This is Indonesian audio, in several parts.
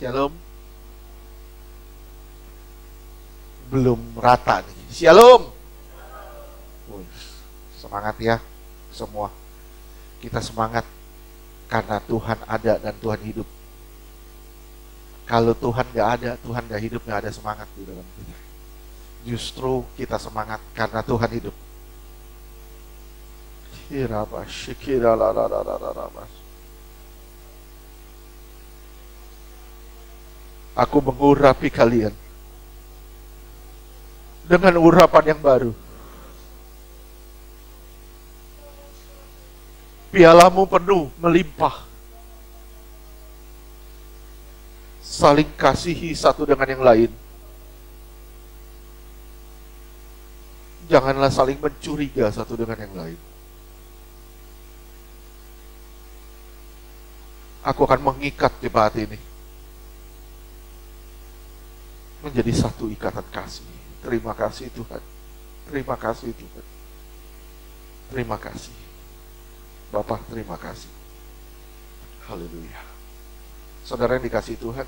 Shalom. Belum rata nih. Shalom. Semangat ya semua. Kita semangat karena Tuhan ada dan Tuhan hidup. Kalau Tuhan gak ada, Tuhan gak hidup, gak ada semangat di dalam kita. Justru kita semangat karena Tuhan hidup. Aku mengurapi kalian dengan urapan yang baru. Pialamu penuh, melimpah. Saling kasihi satu dengan yang lain. Janganlah saling mencuriga satu dengan yang lain. Aku akan mengikat jemaat ini menjadi satu ikatan kasih. Terima kasih Tuhan. Terima kasih Tuhan. Terima kasih Bapak, terima kasih. Haleluya. Saudara yang dikasihi Tuhan,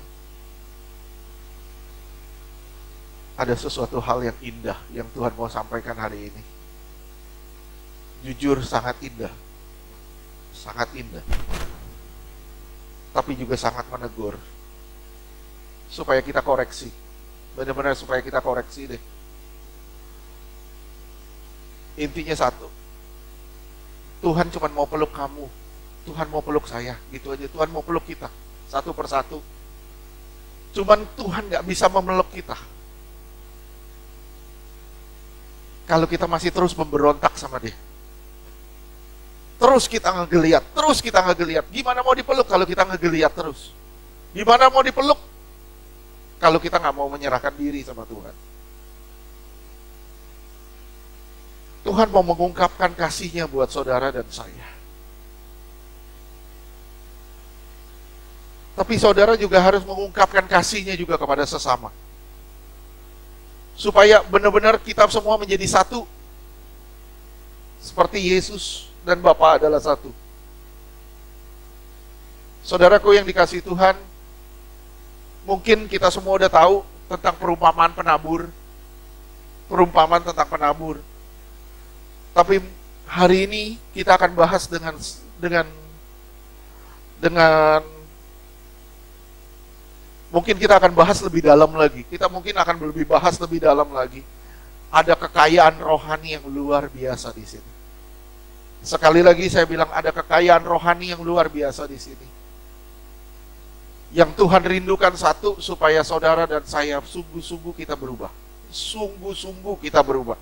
ada sesuatu hal yang indah yang Tuhan mau sampaikan hari ini. Jujur sangat indah. Sangat indah. Tapi juga sangat menegur. Supaya kita koreksi. Benar-benar supaya kita koreksi deh. Intinya satu. Tuhan cuma mau peluk kamu. Tuhan mau peluk saya. Gitu aja. Tuhan mau peluk kita. Satu persatu. Cuman Tuhan gak bisa memeluk kita kalau kita masih terus memberontak sama dia. Terus kita ngegeliat. Gimana mau dipeluk kalau kita ngegeliat terus? Gimana mau dipeluk kalau kita gak mau menyerahkan diri sama Tuhan? Tuhan mau mengungkapkan kasih-Nya buat saudara dan saya. Tapi saudara juga harus mengungkapkan kasih-Nya juga kepada sesama. Supaya benar-benar kita semua menjadi satu. Seperti Yesus dan Bapa adalah satu. Saudaraku yang dikasihi Tuhan, mungkin kita semua udah tahu tentang perumpamaan penabur. Perumpamaan tentang penabur. Tapi hari ini kita akan bahas dengan mungkin kita akan bahas lebih dalam lagi. Kita mungkin akan bahas lebih dalam lagi. Ada kekayaan rohani yang luar biasa di sini. Sekali lagi saya bilang ada kekayaan rohani yang luar biasa di sini. Yang Tuhan rindukan satu, supaya saudara dan saya sungguh-sungguh kita berubah. Sungguh-sungguh kita berubah.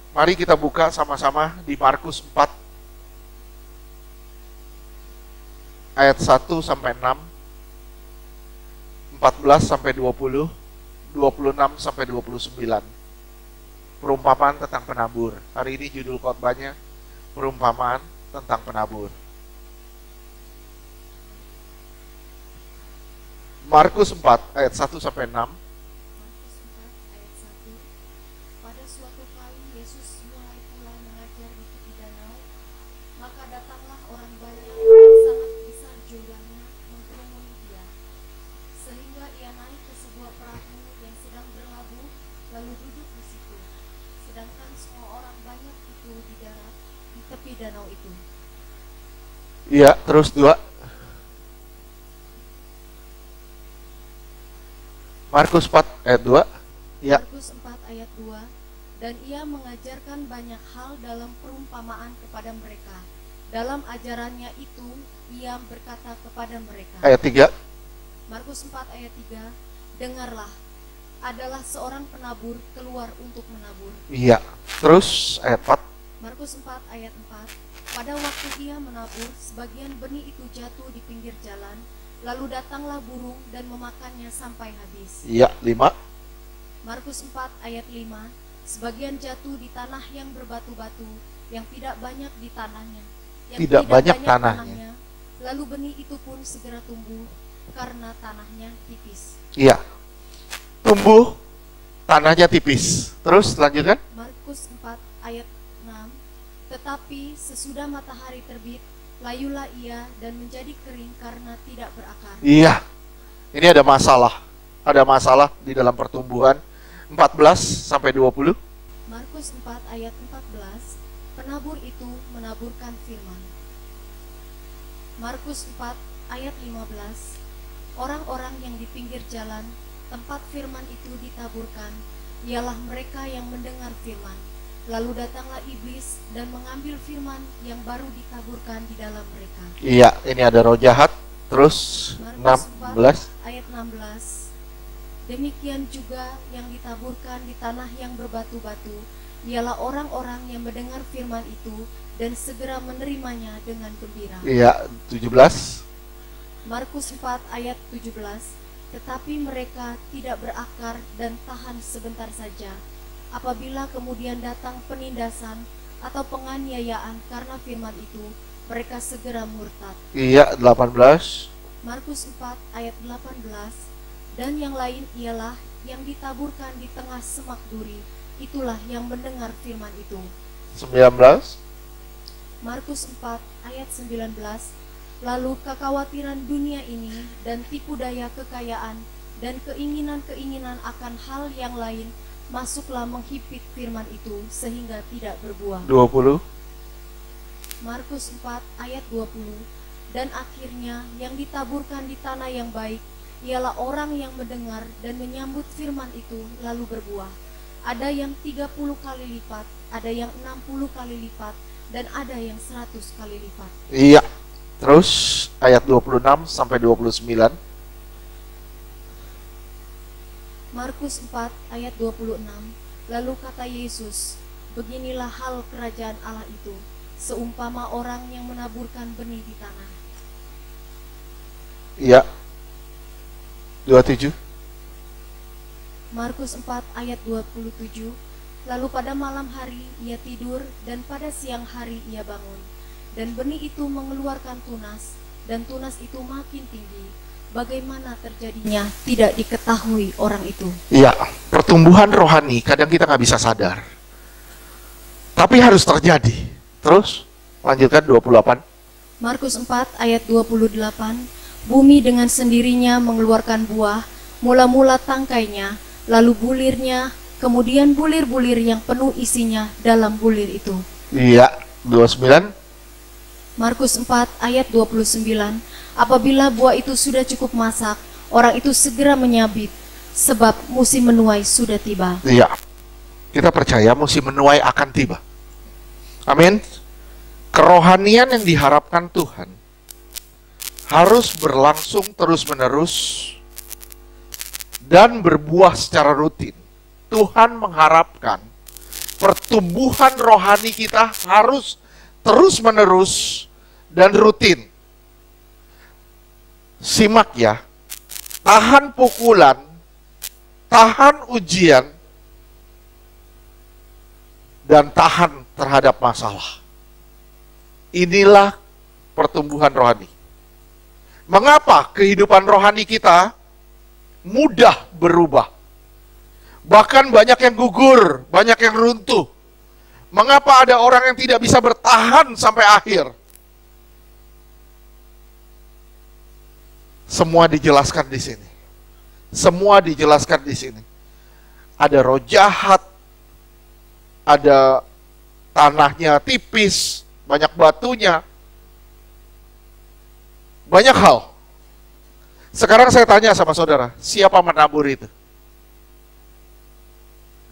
Mari kita buka sama-sama di Markus 4 ayat 1 sampai 6, 14 sampai 20, 26 sampai 29. Perumpamaan tentang penabur. Hari ini judul khotbahnya perumpamaan tentang penabur. Markus 4 ayat 1 sampai 6. Pada suatu kali Yesus mulai pula mengajar di tepi danau, maka datanglah orang banyak yang sangat besar jumlahnya mengkerumuni dia, sehingga ia naik ke sebuah perahu yang sedang berlabuh, lalu duduk di situ, sedangkan semua orang banyak itu di darat di tepi danau itu. Iya, terus 2. Markus 4 ayat 2. Ya. Markus 4 ayat 2. Dan ia mengajarkan banyak hal dalam perumpamaan kepada mereka. Dalam ajarannya itu, ia berkata kepada mereka. Ayat 3. Markus 4 ayat 3. Dengarlah, adalah seorang penabur keluar untuk menabur. Iya. Terus ayat 4. Markus 4 ayat 4. Pada waktu ia menabur, sebagian benih itu jatuh di pinggir jalan, lalu datanglah burung dan memakannya sampai habis. Iya, 5. Markus 4 ayat 5. Sebagian jatuh di tanah yang berbatu-batu, yang tidak banyak di tanahnya. Yang Tidak banyak tanahnya. Lalu benih itu pun segera tumbuh, karena tanahnya tipis. Iya. Tumbuh, tanahnya tipis. Terus lanjutkan. Markus 4 ayat 6. Tetapi sesudah matahari terbit, layulah ia dan menjadi kering karena tidak berakar. Iya. Ini ada masalah. Ada masalah di dalam pertumbuhan. 14 sampai 20. Markus 4 ayat 14, penabur itu menaburkan firman. Markus 4 ayat 15, orang-orang yang di pinggir jalan, tempat firman itu ditaburkan, ialah mereka yang mendengar firman. Lalu datanglah iblis dan mengambil firman yang baru ditaburkan di dalam mereka. Iya, ini ada roh jahat. Terus Markus 16. 4 ayat 16, demikian juga yang ditaburkan di tanah yang berbatu-batu, ialah orang-orang yang mendengar firman itu dan segera menerimanya dengan gembira. Iya, 17. Markus 4 ayat 17, tetapi mereka tidak berakar dan tahan sebentar saja. Apabila kemudian datang penindasan atau penganiayaan karena firman itu, mereka segera murtad. Iya, 18. Markus 4 ayat 18, dan yang lain ialah yang ditaburkan di tengah semak duri, itulah yang mendengar firman itu. 19. Markus 4 ayat 19, lalu kekhawatiran dunia ini dan tipu daya kekayaan dan keinginan-keinginan akan hal yang lain masuklah menghimpit firman itu sehingga tidak berbuah. 20. Markus 4 ayat 20, dan akhirnya yang ditaburkan di tanah yang baik ialah orang yang mendengar dan menyambut firman itu lalu berbuah. Ada yang 30 kali lipat, ada yang 60 kali lipat, dan ada yang 100 kali lipat. Iya. Terus ayat 26 sampai 29. Markus 4 ayat 26, lalu kata Yesus, beginilah hal kerajaan Allah itu, seumpama orang yang menaburkan benih di tanah. Iya. 27. Markus 4 ayat 27, lalu pada malam hari ia tidur dan pada siang hari ia bangun, dan benih itu mengeluarkan tunas, dan tunas itu makin tinggi. Bagaimana terjadinya tidak diketahui orang itu. Iya, pertumbuhan rohani kadang kita nggak bisa sadar, tapi harus terjadi. Terus lanjutkan 28. Markus 4 ayat 28, bumi dengan sendirinya mengeluarkan buah, mula-mula tangkainya, lalu bulirnya, kemudian bulir-bulir yang penuh isinya dalam bulir itu. Iya, 29. Markus 4 ayat 29, apabila buah itu sudah cukup masak, orang itu segera menyabit, sebab musim menuai sudah tiba. Iya, kita percaya musim menuai akan tiba. Amin. Kerohanian yang diharapkan Tuhan harus berlangsung terus-menerus dan berbuah secara rutin. Tuhan mengharapkan pertumbuhan rohani kita harus terus-menerus dan rutin. Simak ya, tahan pukulan, tahan ujian, dan tahan terhadap masalah. Inilah pertumbuhan rohani. Mengapa kehidupan rohani kita mudah berubah? Bahkan banyak yang gugur, banyak yang runtuh. Mengapa ada orang yang tidak bisa bertahan sampai akhir? Semua dijelaskan di sini. Semua dijelaskan di sini. Ada roh jahat, ada tanahnya tipis, banyak batunya, banyak hal. Sekarang saya tanya sama saudara, siapa menabur itu?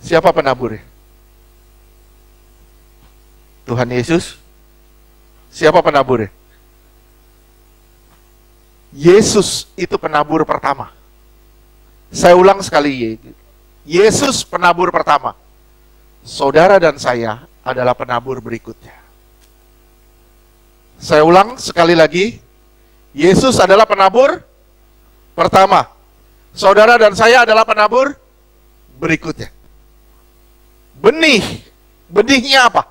Siapa penaburnya? Tuhan Yesus? Siapa penaburnya? Yesus itu penabur pertama. Saya ulang sekali, Yesus penabur pertama. Saudara dan saya adalah penabur berikutnya. Saya ulang sekali lagi, Yesus adalah penabur pertama. Saudara dan saya adalah penabur berikutnya. Benihnya apa?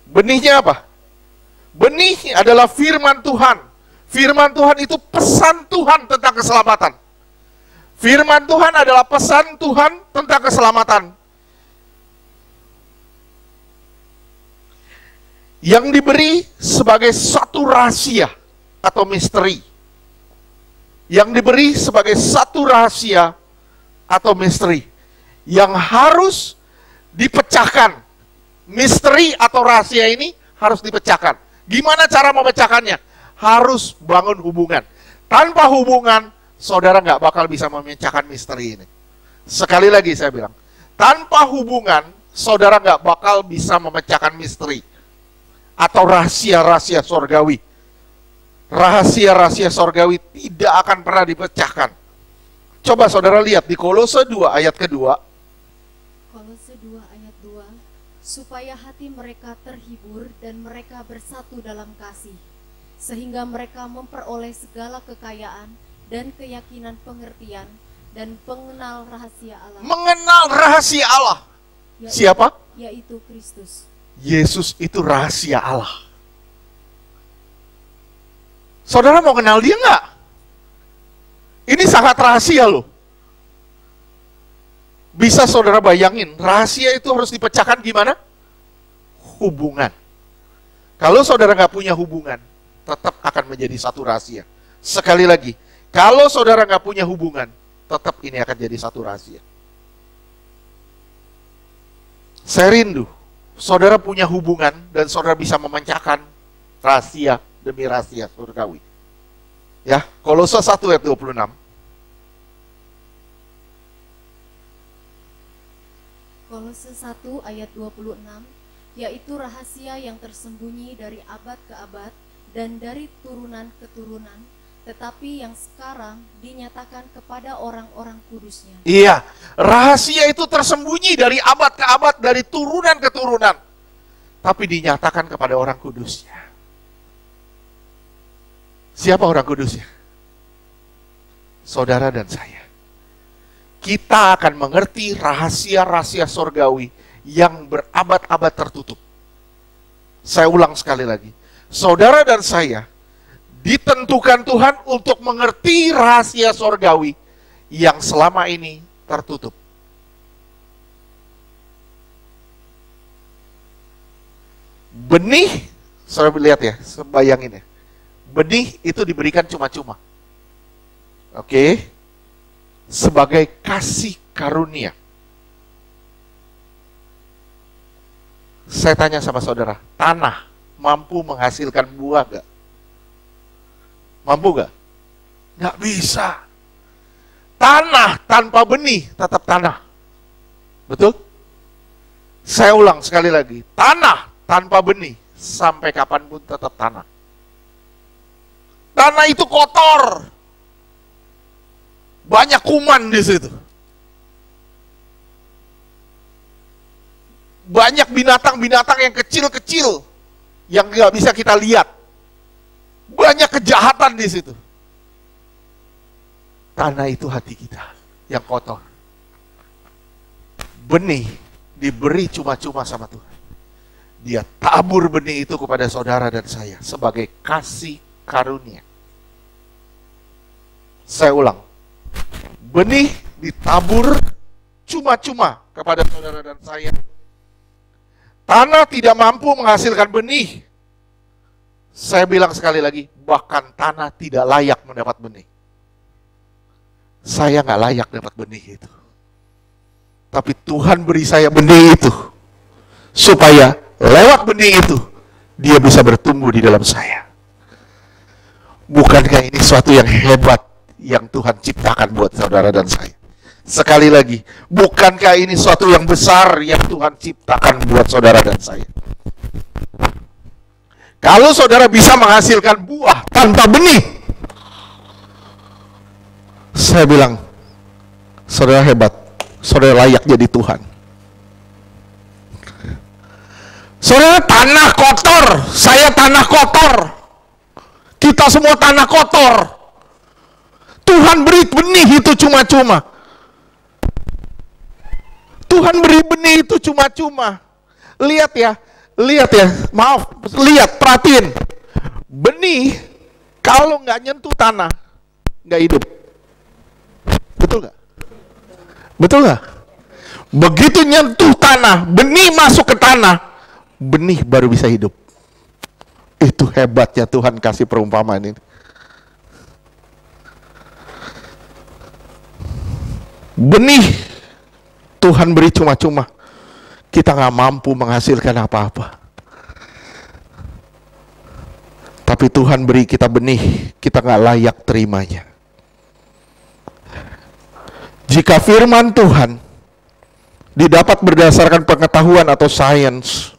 Benihnya apa? Benih adalah firman Tuhan. Firman Tuhan itu pesan Tuhan tentang keselamatan. Firman Tuhan adalah pesan Tuhan tentang keselamatan. Yang diberi sebagai satu rahasia atau misteri. yang diberi sebagai satu rahasia atau misteri yang harus dipecahkan. Misteri atau rahasia ini harus dipecahkan. Gimana cara memecahkannya? Harus bangun hubungan. Tanpa hubungan, saudara nggak bakal bisa memecahkan misteri ini. Sekali lagi saya bilang, tanpa hubungan, saudara nggak bakal bisa memecahkan misteri atau rahasia-rahasia sorgawi. Rahasia-rahasia sorgawi tidak akan pernah dipecahkan. Coba saudara lihat di Kolose 2 ayat kedua. Kolose 2 ayat 2, supaya hati mereka terhibur dan mereka bersatu dalam kasih, sehingga mereka memperoleh segala kekayaan dan keyakinan pengertian dan mengenal rahasia Allah. Mengenal rahasia Allah. Siapa? Yaitu Kristus. Yesus itu rahasia Allah. Saudara mau kenal dia nggak? Ini sangat rahasia loh. Bisa saudara bayangin, rahasia itu harus dipecahkan gimana? Hubungan. Kalau saudara nggak punya hubungan, tetap akan menjadi satu rahasia. Sekali lagi, kalau saudara nggak punya hubungan, tetap ini akan jadi satu rahasia. Saya rindu, saudara punya hubungan dan saudara bisa memecahkan rahasia demi rahasia surgawi. Ya, Kolose 1 ayat 26. Kolose 1 ayat 26, yaitu rahasia yang tersembunyi dari abad ke abad dan dari turunan ke turunan, tetapi yang sekarang dinyatakan kepada orang-orang kudusnya. Iya, rahasia itu tersembunyi dari abad ke abad, dari turunan ke turunan, tapi dinyatakan kepada orang kudusnya. Siapa orang kudusnya? Saudara dan saya. Kita akan mengerti rahasia-rahasia sorgawi yang berabad-abad tertutup. Saya ulang sekali lagi. Saudara dan saya ditentukan Tuhan untuk mengerti rahasia sorgawi yang selama ini tertutup. Benih, saudara lihat ya, bayangin ya. Benih itu diberikan cuma-cuma. Oke. Sebagai kasih karunia. Saya tanya sama saudara, tanah mampu menghasilkan buah gak? Mampu gak? Gak bisa. Tanah tanpa benih tetap tanah. Betul? Saya ulang sekali lagi, tanah tanpa benih sampai kapanpun tetap tanah. Tanah itu kotor. Banyak kuman di situ. Banyak binatang-binatang yang kecil-kecil yang nggak bisa kita lihat. Banyak kejahatan di situ. Tanah itu hati kita yang kotor. Benih diberi cuma-cuma sama Tuhan. Dia tabur benih itu kepada saudara dan saya sebagai kasih karunia. Saya ulang. Benih ditabur cuma-cuma kepada saudara dan saya. Tanah tidak mampu menghasilkan benih. Saya bilang sekali lagi, bahkan tanah tidak layak mendapat benih. Saya nggak layak dapat benih itu. Tapi Tuhan beri saya benih itu. Supaya lewat benih itu, dia bisa bertumbuh di dalam saya. Bukankah ini suatu yang hebat yang Tuhan ciptakan buat saudara dan saya? Sekali lagi, bukankah ini suatu yang besar yang Tuhan ciptakan buat saudara dan saya? Kalau saudara bisa menghasilkan buah tanpa benih, saya bilang, saudara hebat, saudara layak jadi Tuhan. Saudara tanah kotor, saya tanah kotor, kita semua tanah kotor. Tuhan beri benih itu cuma-cuma. Tuhan beri benih itu cuma-cuma. Lihat ya, maaf, lihat, perhatiin. Benih, kalau nggak nyentuh tanah, nggak hidup. Betul nggak? Betul nggak? Begitu nyentuh tanah, benih masuk ke tanah, benih baru bisa hidup. Itu hebatnya Tuhan kasih perumpamaan ini. Benih Tuhan beri cuma-cuma. Kita nggak mampu menghasilkan apa-apa. Tapi Tuhan beri kita benih, kita nggak layak terimanya. Jika firman Tuhan didapat berdasarkan pengetahuan atau sains,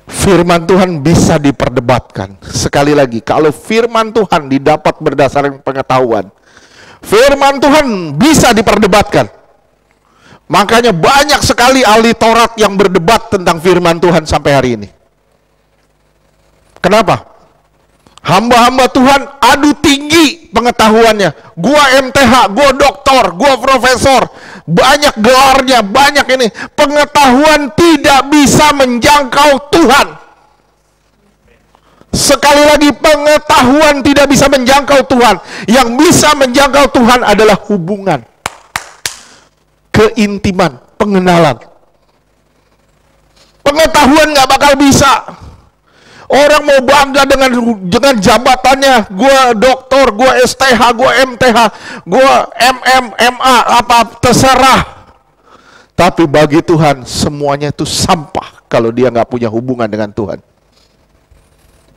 firman Tuhan bisa diperdebatkan. Sekali lagi, kalau firman Tuhan didapat berdasarkan pengetahuan, firman Tuhan bisa diperdebatkan. Makanya banyak sekali ahli Taurat yang berdebat tentang firman Tuhan sampai hari ini. Kenapa? Hamba-hamba Tuhan adu tinggi pengetahuannya. Gua MTH, gua doktor, gua profesor, banyak gelarnya, banyak ini. Pengetahuan tidak bisa menjangkau Tuhan. Sekali lagi, pengetahuan tidak bisa menjangkau Tuhan. Yang bisa menjangkau Tuhan adalah hubungan, keintiman, pengenalan. Pengetahuan nggak bakal bisa. Orang mau bangga dengan jabatannya, gua doktor, gua STH, gua MTH, gua MM, MA, apa terserah. Tapi bagi Tuhan semuanya itu sampah kalau dia nggak punya hubungan dengan Tuhan.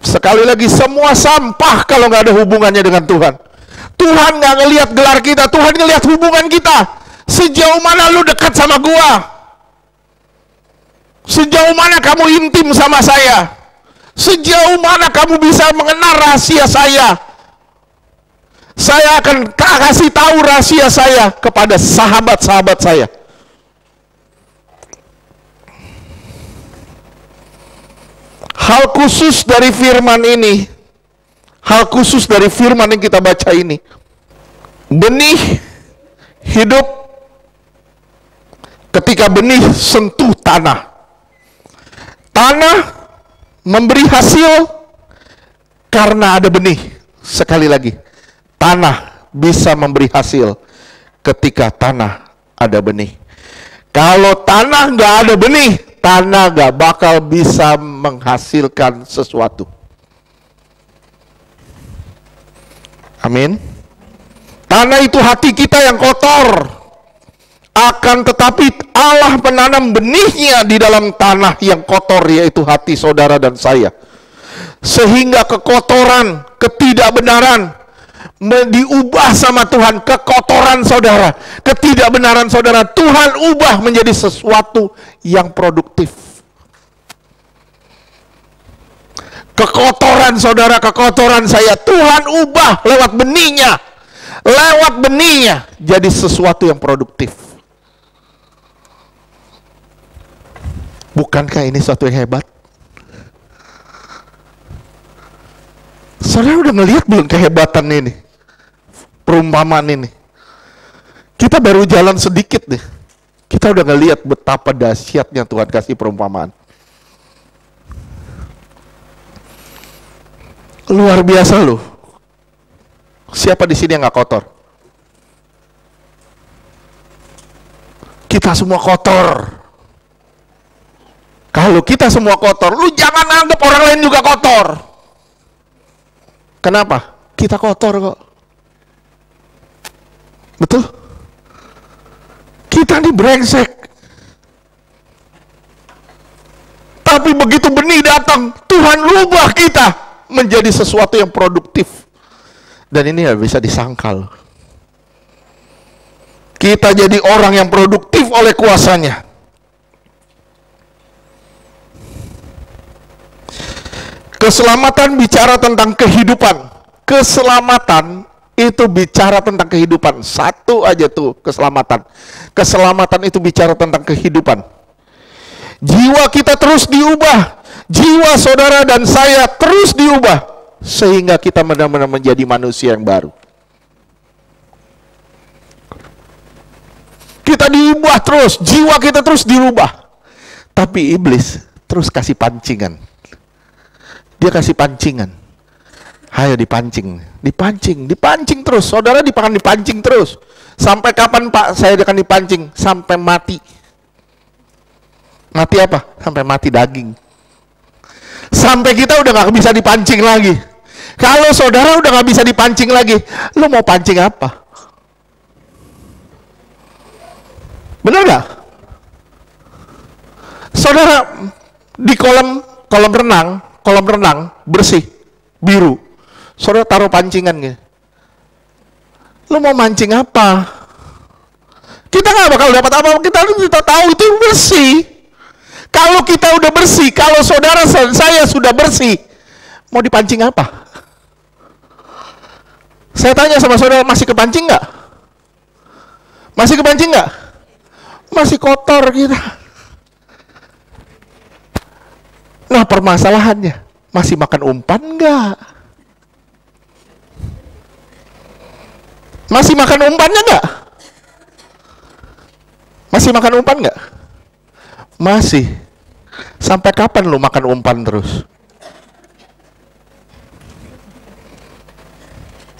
Sekali lagi, semua sampah kalau nggak ada hubungannya dengan Tuhan. Tuhan nggak ngelihat gelar kita, Tuhan ngelihat hubungan kita. Sejauh mana lu dekat sama gua? Sejauh mana kamu intim sama saya? Sejauh mana kamu bisa mengenal rahasia saya? Saya akan kasih tahu rahasia saya kepada sahabat-sahabat saya. Hal khusus dari firman ini, hal khusus dari firman yang kita baca ini, benih hidup ketika benih sentuh tanah. Tanah memberi hasil karena ada benih. Sekali lagi, tanah bisa memberi hasil ketika tanah ada benih. Kalau tanah nggak ada benih, tanah nggak bakal bisa menghasilkan sesuatu. Amin. Tanah itu hati kita yang kotor. Akan tetapi Allah menanam benihnya di dalam tanah yang kotor, yaitu hati saudara dan saya. Sehingga kekotoran, ketidakbenaran diubah sama Tuhan. Kekotoran saudara, ketidakbenaran saudara, Tuhan ubah menjadi sesuatu yang produktif. Kekotoran saudara, kekotoran saya, Tuhan ubah lewat benihnya. Lewat benihnya jadi sesuatu yang produktif. Bukankah ini suatu yang hebat? Saudara udah ngelihat belum kehebatan ini? Perumpamaan ini. Kita baru jalan sedikit nih. Kita udah ngelihat betapa dahsyatnya Tuhan kasih perumpamaan. Luar biasa loh. Siapa di sini yang nggak kotor? Kita semua kotor. Kalau kita semua kotor, lu jangan anggap orang lain juga kotor. Kenapa? Kita kotor kok. Betul? Kita ini brengsek. Tapi begitu benih datang, Tuhan rubah kita menjadi sesuatu yang produktif. Dan ini nggak bisa disangkal. Kita jadi orang yang produktif oleh kuasanya. Keselamatan bicara tentang kehidupan. Keselamatan itu bicara tentang kehidupan. Satu aja tuh keselamatan. Keselamatan itu bicara tentang kehidupan. Jiwa kita terus diubah. Jiwa saudara dan saya terus diubah. Sehingga kita benar-benar menjadi manusia yang baru. Kita diubah terus. Jiwa kita terus dirubah. Tapi iblis terus kasih pancingan. Dia kasih pancingan. Ayo dipancing, dipancing terus. Saudara dipancing terus. Sampai kapan Pak saya akan dipancing? Sampai mati. Mati apa? Sampai mati daging. Sampai kita udah gak bisa dipancing lagi. Kalau saudara udah gak bisa dipancing lagi, lu mau pancing apa? Benar nggak? Saudara di kolam renang bersih, biru. Saudara taruh pancingan gitu. Lu mau mancing apa? Kita nggak bakal dapat apa-apa. Kita tahu itu bersih. Kalau kita udah bersih, kalau saudara saya sudah bersih, mau dipancing apa? Saya tanya sama saudara, masih kepancing nggak? Masih kepancing nggak? Masih kotor kita. Nah permasalahannya, masih makan umpan nggak? Masih makan umpannya nggak? Masih makan umpan nggak? Masih. Sampai kapan lu makan umpan terus?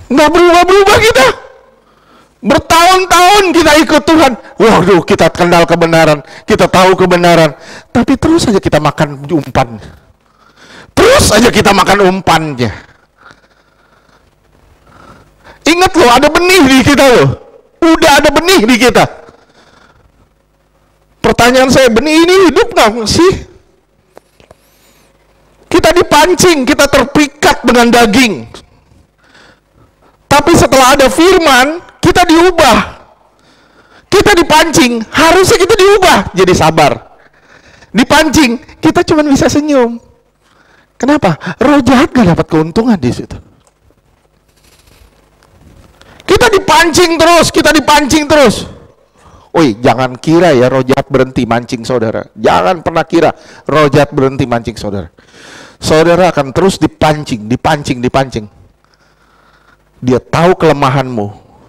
Nggak berubah-berubah kita. Bertahun-tahun kita ikut Tuhan. Waduh, kita kenal kebenaran, kita tahu kebenaran, tapi terus aja kita makan umpan. Terus aja kita makan umpannya. Ingat loh, ada benih di kita loh. Udah ada benih di kita. Pertanyaan saya, benih ini hidup nggak sih? Kita dipancing, kita terpikat dengan daging. Tapi setelah ada firman, kita diubah. Kita dipancing, harusnya kita diubah jadi sabar. Dipancing, kita cuma bisa senyum. Kenapa? Roh jahat gak dapat keuntungan di situ. Kita dipancing terus. Oi, jangan kira ya roh jahat berhenti mancing saudara. Jangan pernah kira roh jahat berhenti mancing saudara. Saudara akan terus dipancing. Dia tahu kelemahanmu,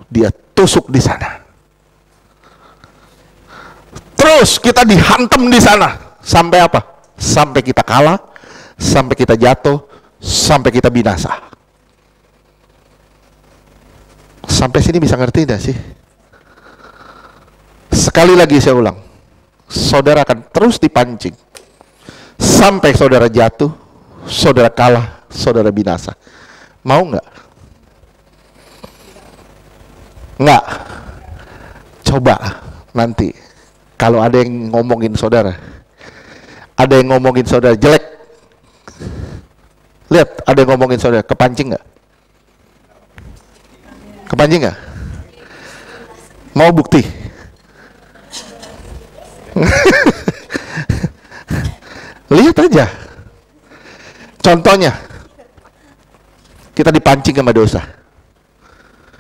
dia tusuk di sana. Terus kita dihantam di sana. Sampai apa? Sampai kita kalah, sampai kita jatuh, sampai kita binasa. Sampai sini bisa ngerti tidak sih? Sekali lagi saya ulang, saudara akan terus dipancing sampai saudara jatuh, saudara kalah, saudara binasa. Mau nggak? Nggak. Coba nanti kalau ada yang ngomongin saudara, jelek, lihat ada yang ngomongin saudara, kepancing nggak? Kepancing nggak? Mau bukti? Lihat aja. Contohnya, kita dipancing sama dosa.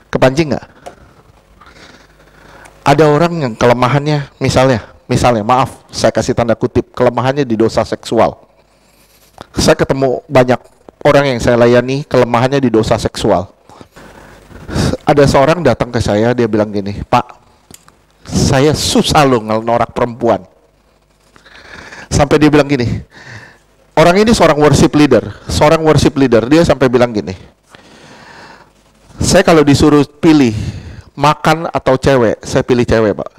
Kepancing nggak? Ada orang yang kelemahannya, misalnya, maaf, saya kasih tanda kutip, kelemahannya di dosa seksual. Saya ketemu banyak orang yang saya layani, kelemahannya di dosa seksual. Ada seorang datang ke saya, dia bilang gini, Pak, saya susah loh norak perempuan. Sampai dia bilang gini, orang ini seorang worship leader, dia sampai bilang gini, saya kalau disuruh pilih makan atau cewek, saya pilih cewek, Pak.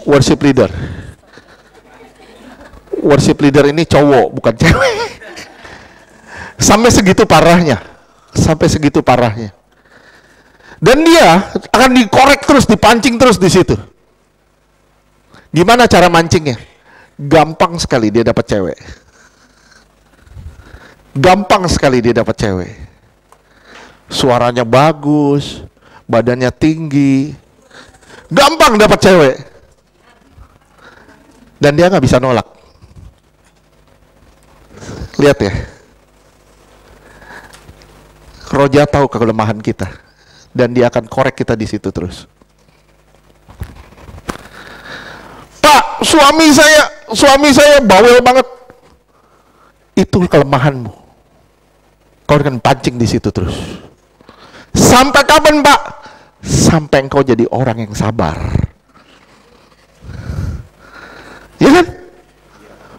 Worship leader ini cowok, bukan cewek. Sampai segitu parahnya. Dan dia akan dikorek terus, dipancing terus di situ. Gimana cara mancingnya? Gampang sekali dia dapat cewek. Suaranya bagus, badannya tinggi, gampang dapat cewek. Dan dia nggak bisa nolak. Lihat ya. Roh jahat tahu kelemahan kita. Dan dia akan korek kita di situ terus. Pak, suami saya bawel banget. Itu kelemahanmu. Kau akan pancing di situ terus. Sampai kapan, Pak? Sampai engkau jadi orang yang sabar. Ya kan?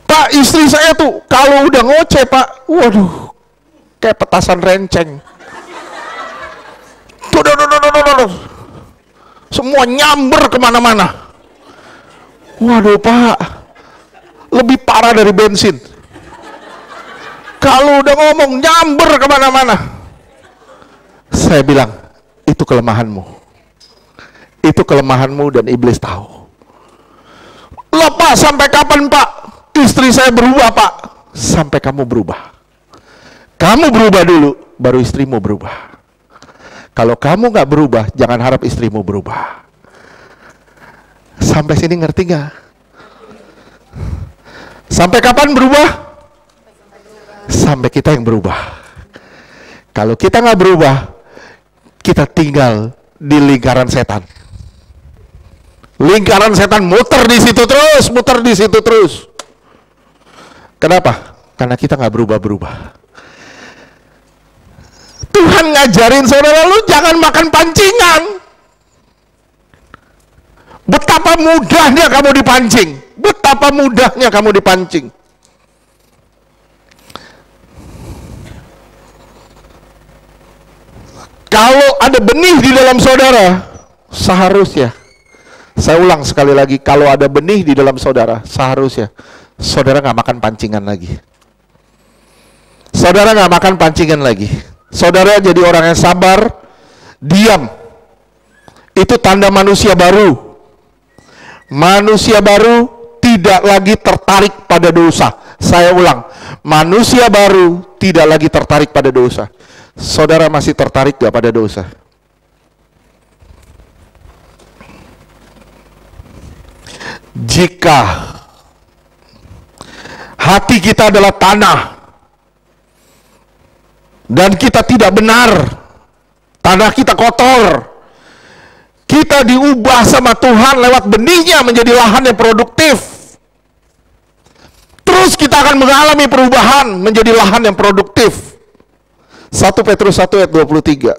Pak, istri saya tuh kalau udah ngoceh, Pak, waduh, kayak petasan renceng. Semua nyamber kemana-mana. Waduh, Pak, lebih parah dari bensin. Kalau udah ngomong nyamber kemana-mana. Saya bilang, itu kelemahanmu. Itu kelemahanmu dan iblis tahu. Loh Pak, sampai kapan Pak? Istri saya berubah Pak. Sampai kamu berubah. Kamu berubah dulu, baru istrimu berubah. Kalau kamu nggak berubah, jangan harap istrimu berubah. Sampai sini ngerti nggak? Sampai kapan berubah? Sampai kita yang berubah. Kalau kita nggak berubah, kita tinggal di lingkaran setan. Lingkaran setan muter di situ terus, muter di situ terus. Kenapa? Karena kita nggak berubah-berubah. Tuhan ngajarin saudara, lu jangan makan pancingan. Betapa mudahnya kamu dipancing. Betapa mudahnya kamu dipancing. Kalau ada benih di dalam saudara, seharusnya, saya ulang sekali lagi, kalau ada benih di dalam saudara, seharusnya saudara nggak makan pancingan lagi. Saudara nggak makan pancingan lagi. Saudara jadi orang yang sabar, diam. Itu tanda manusia baru. Manusia baru tidak lagi tertarik pada dosa. Saya ulang, manusia baru tidak lagi tertarik pada dosa. Saudara masih tertarik gak pada dosa? Jika hati kita adalah tanah dan kita tidak benar, tanah kita kotor, kita diubah sama Tuhan lewat benihnya menjadi lahan yang produktif, terus kita akan mengalami perubahan menjadi lahan yang produktif. 1 Petrus 1 ayat 23.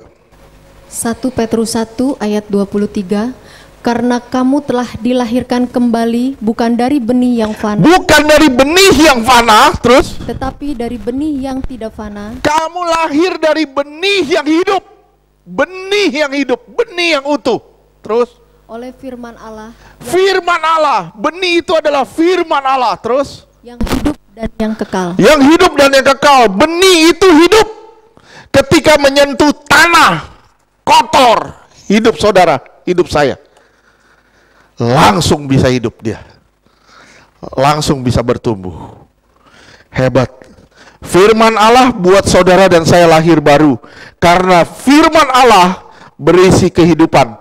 1 Petrus 1 ayat 23. Karena kamu telah dilahirkan kembali bukan dari benih yang fana. Bukan dari benih yang fana, terus? Tetapi dari benih yang tidak fana. Kamu lahir dari benih yang hidup. Benih yang hidup, benih yang utuh. Terus? Oleh firman Allah. Firman Allah, benih itu adalah firman Allah. Terus? Yang hidup dan yang kekal. Yang hidup dan yang kekal. Benih itu hidup. Ketika menyentuh tanah kotor, hidup saudara, hidup saya, langsung bisa hidup dia, langsung bisa bertumbuh. Hebat. Firman Allah buat saudara dan saya lahir baru, karena firman Allah berisi kehidupan.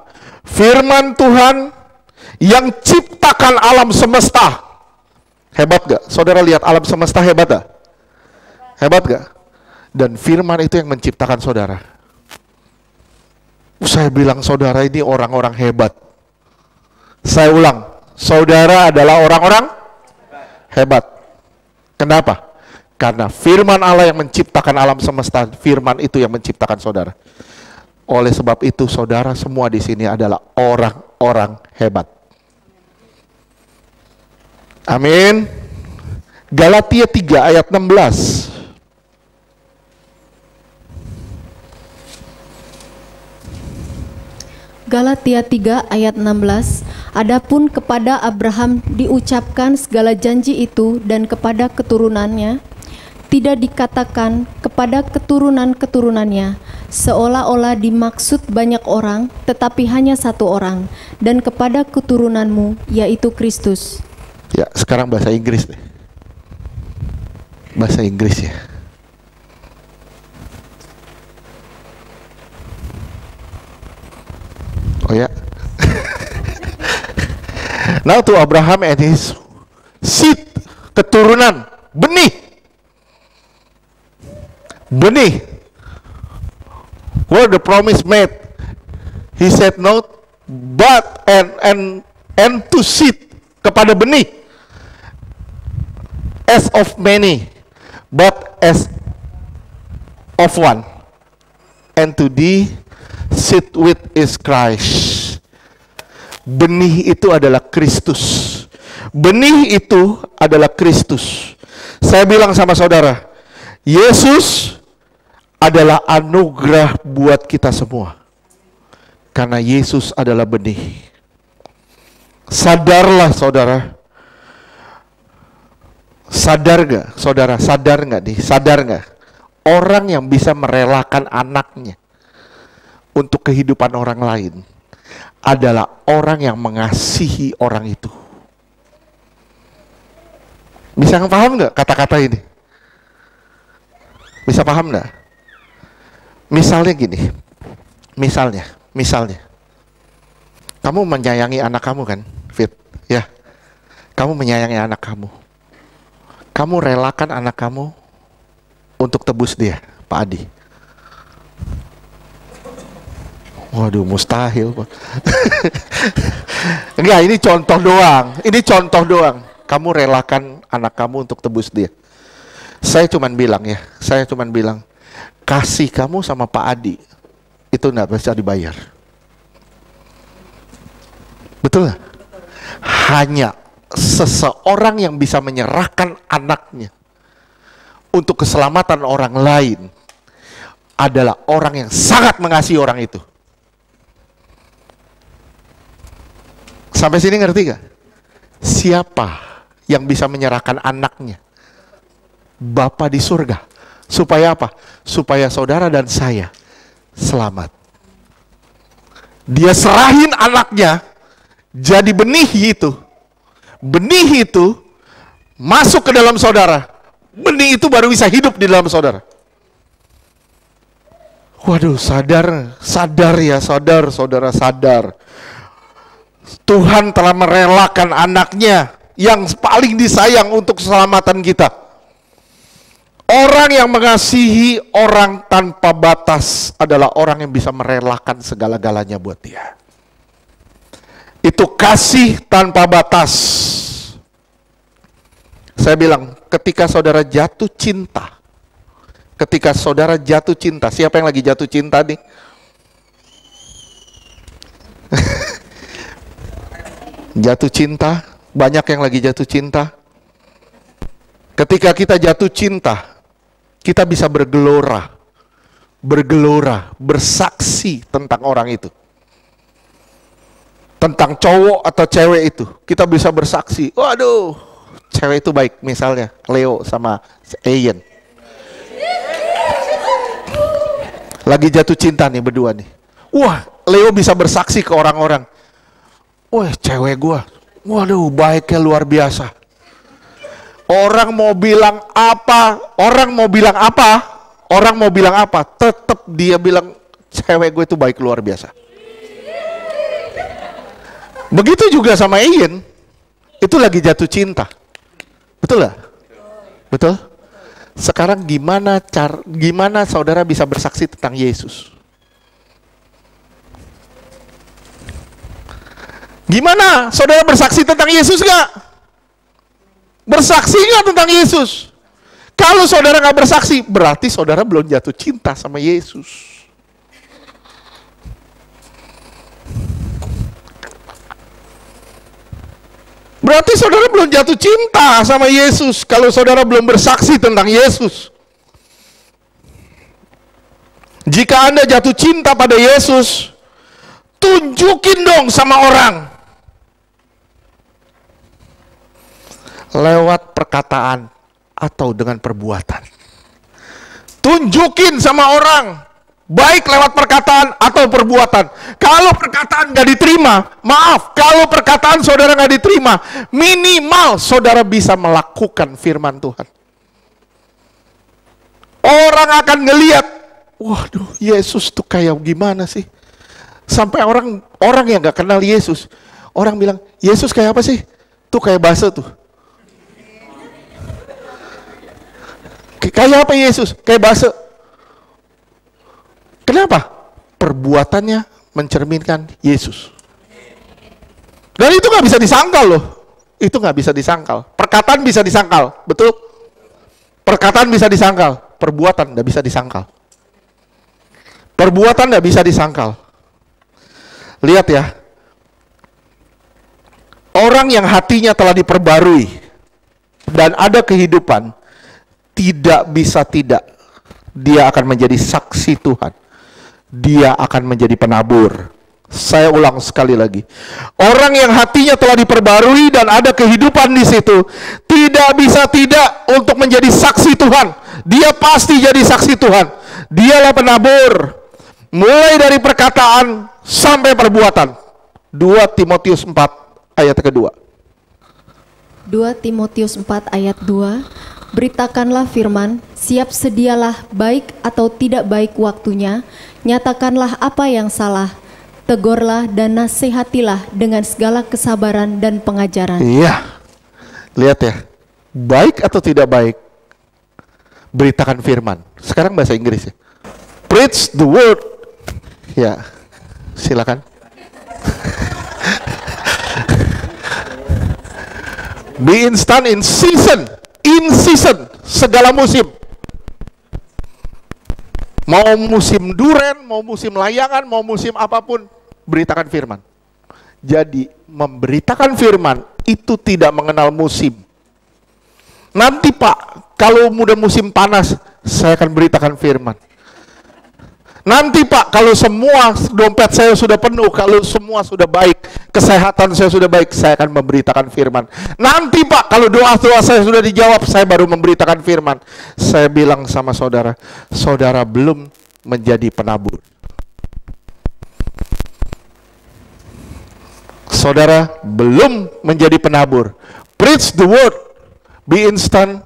Firman Tuhan yang ciptakan alam semesta. Hebat gak? Saudara lihat alam semesta hebat gak? Hebat gak? Dan firman itu yang menciptakan saudara. Saya bilang saudara ini orang-orang hebat. Saya ulang, saudara adalah orang-orang hebat. Kenapa? Karena firman Allah yang menciptakan alam semesta, firman itu yang menciptakan saudara. Oleh sebab itu saudara semua di sini adalah orang-orang hebat. Amin. Galatia 3 ayat 16. Galatia 3 ayat 16. Adapun kepada Abraham diucapkan segala janji itu dan kepada keturunannya, tidak dikatakan kepada keturunan-keturunannya, seolah-olah dimaksud banyak orang, tetapi hanya satu orang, dan kepada keturunanmu, yaitu Kristus. Ya, sekarang bahasa Inggris deh. Bahasa Inggris ya. Oh ya. Now to Abraham and his seed, keturunan, benih. Benih. Where the promise made. He said no, but and to seed, kepada benih. As of many, but as of one. And to thee seed with is Christ. Benih itu adalah Kristus. Benih itu adalah Kristus. Saya bilang sama saudara, Yesus adalah anugerah buat kita semua. Karena Yesus adalah benih. Sadarlah saudara. Sadar gak saudara? Sadar gak nih? Sadar gak? Orang yang bisa merelakan anaknya untuk kehidupan orang lain, adalah orang yang mengasihi orang itu. Bisa paham nggak kata-kata ini? Bisa paham nggak? Misalnya gini, misalnya, kamu menyayangi anak kamu kan, Fit? Ya, kamu menyayangi anak kamu. Kamu relakan anak kamu untuk tebus dia, Pak Adi. Waduh, mustahil, Pak. Enggak, ini contoh doang. Kamu relakan anak kamu untuk tebus dia. Saya cuman bilang, kasih kamu sama Pak Adi itu nggak bisa dibayar. Betul nggak? Hanya seseorang yang bisa menyerahkan anaknya untuk keselamatan orang lain adalah orang yang sangat mengasihi orang itu. Sampai sini ngerti gak? Siapa yang bisa menyerahkan anaknya? Bapa di surga. Supaya apa? Supaya saudara dan saya selamat. Dia serahin anaknya jadi benih itu. Benih itu masuk ke dalam saudara. Benih itu baru bisa hidup di dalam saudara. Waduh, sadar ya saudara. Tuhan telah merelakan anaknya yang paling disayang untuk keselamatan kita. Orang yang mengasihi orang tanpa batas adalah orang yang bisa merelakan segala-galanya buat dia. Itu kasih tanpa batas. Saya bilang, ketika saudara jatuh cinta, siapa yang lagi jatuh cinta nih? Jatuh cinta, banyak yang lagi jatuh cinta. Ketika kita jatuh cinta, kita bisa bergelora, bersaksi tentang orang itu. Tentang cowok atau cewek itu, kita bisa bersaksi. Waduh, cewek itu baik, misalnya Leo sama Ian. Lagi jatuh cinta nih berdua nih. Wah, Leo bisa bersaksi ke orang-orang. Wah, cewek gua, waduh, baiknya luar biasa. Orang mau bilang apa, tetap dia bilang cewek gue itu baik luar biasa. Begitu juga sama Ian, itu lagi jatuh cinta. Betul gak? Betul? Sekarang gimana saudara bisa bersaksi tentang Yesus? Gimana saudara bersaksi tentang Yesus gak? Bersaksi gak tentang Yesus? Kalau saudara gak bersaksi, berarti saudara belum jatuh cinta sama Yesus. Berarti saudara belum jatuh cinta sama Yesus kalau saudara belum bersaksi tentang Yesus. Jika Anda jatuh cinta pada Yesus, tunjukin dong sama orang. Lewat perkataan atau dengan perbuatan. Tunjukin sama orang. Baik lewat perkataan atau perbuatan. Kalau perkataan gak diterima, kalau perkataan saudara gak diterima, minimal saudara bisa melakukan firman Tuhan. Orang akan ngelihat, waduh, Yesus tuh kayak gimana sih? Sampai orang yang gak kenal Yesus, orang bilang, Yesus kayak apa sih? Tuh kayak bakso tuh. Kayak apa Yesus? Kayak bakso. Kenapa? Perbuatannya mencerminkan Yesus. Dan itu gak bisa disangkal loh. Itu gak bisa disangkal. Perkataan bisa disangkal, betul? Perkataan bisa disangkal, perbuatan gak bisa disangkal. Perbuatan gak bisa disangkal. Lihat ya. Orang yang hatinya telah diperbarui dan ada kehidupan, tidak bisa tidak, dia akan menjadi saksi Tuhan. Dia akan menjadi penabur. Saya ulang sekali lagi. Orang yang hatinya telah diperbarui dan ada kehidupan di situ, tidak bisa tidak untuk menjadi saksi Tuhan. Dia pasti jadi saksi Tuhan. Dialah penabur. mulai dari perkataan sampai perbuatan. 2 Timotius 4 ayat kedua. 2 Timotius 4 ayat 2, beritakanlah firman, siap sedialah baik atau tidak baik waktunya, nyatakanlah apa yang salah, tegurlah dan nasihatilah dengan segala kesabaran dan pengajaran. Iya, lihat ya, baik atau tidak baik, beritakan firman. Sekarang bahasa Inggris ya, preach the word. Ya, silakan. Be instant in season, segala musim. Mau musim duren, mau musim layangan, mau musim apapun, beritakan firman. Jadi memberitakan firman itu tidak mengenal musim. Nanti Pak, kalau udah musim panas, saya akan beritakan firman. Nanti Pak, kalau semua dompet saya sudah penuh, kalau semua sudah baik, kesehatan saya sudah baik, saya akan memberitakan firman. Nanti Pak, kalau doa-doa saya sudah dijawab, saya baru memberitakan firman. Saya bilang sama saudara, saudara belum menjadi penabur. Saudara belum menjadi penabur. Preach the word, be instant,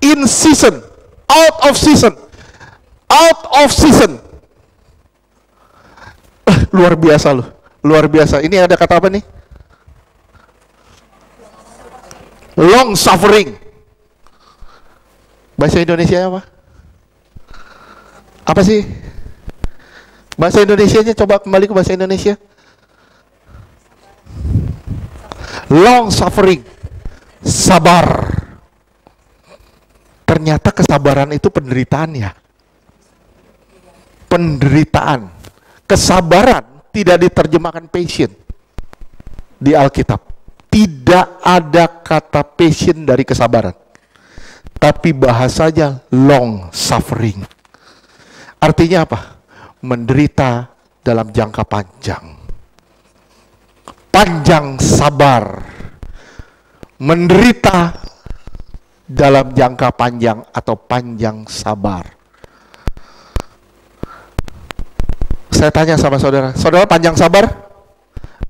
in season, out of season, out of season. Luar biasa loh, luar biasa. Ini ada kata apa nih? Long suffering. Bahasa Indonesia apa? Apa sih? Bahasa Indonesianya, coba kembali ke bahasa Indonesia. Long suffering, sabar. Ternyata kesabaran itu penderitaan ya. Penderitaan. Kesabaran tidak diterjemahkan passion di Alkitab. Tidak ada kata passion dari kesabaran. Tapi bahasanya long suffering. Artinya apa? Menderita dalam jangka panjang. Panjang sabar. Menderita dalam jangka panjang atau panjang sabar. Saya tanya sama saudara, saudara panjang sabar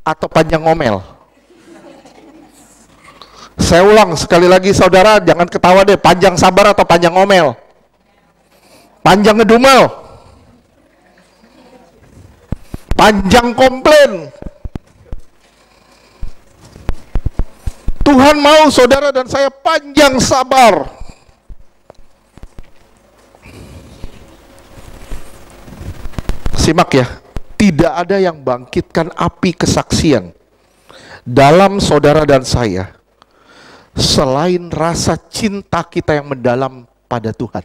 atau panjang ngomel? Saya ulang sekali lagi, saudara jangan ketawa deh, panjang sabar atau panjang ngomel? Panjang ngedumel? Panjang komplain? Tuhan mau saudara dan saya panjang sabar. Simak ya, tidak ada yang bangkitkan api kesaksian dalam saudara dan saya selain rasa cinta kita yang mendalam pada Tuhan.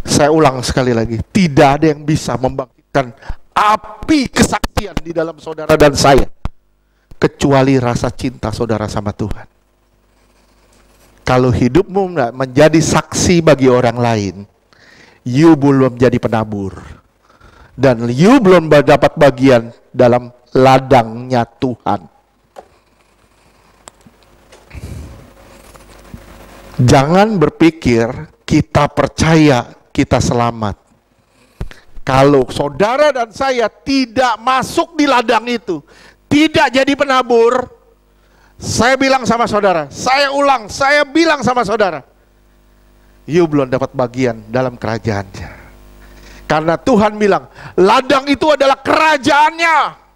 Saya ulang sekali lagi, tidak ada yang bisa membangkitkan api kesaksian di dalam saudara dan saya kecuali rasa cinta saudara sama Tuhan. Kalau hidupmu menjadi saksi bagi orang lain, you belum jadi penabur. Dan you belum dapat bagian dalam ladangnya Tuhan. Jangan berpikir kita percaya kita selamat. Kalau saudara dan saya tidak masuk di ladang itu, tidak jadi penabur, saya bilang sama saudara, saya ulang, saya bilang sama saudara, you belum dapat bagian dalam kerajaannya. Karena Tuhan bilang, ladang itu adalah kerajaannya.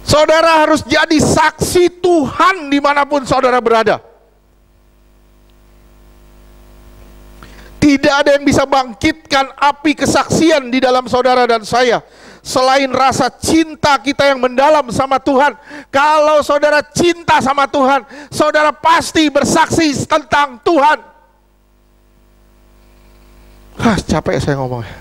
Saudara harus jadi saksi Tuhan dimanapun saudara berada. Tidak ada yang bisa bangkitkan api kesaksian di dalam saudara dan saya selain rasa cinta kita yang mendalam sama Tuhan. Kalau saudara cinta sama Tuhan, saudara pasti bersaksi tentang Tuhan. Capek saya ngomongnya.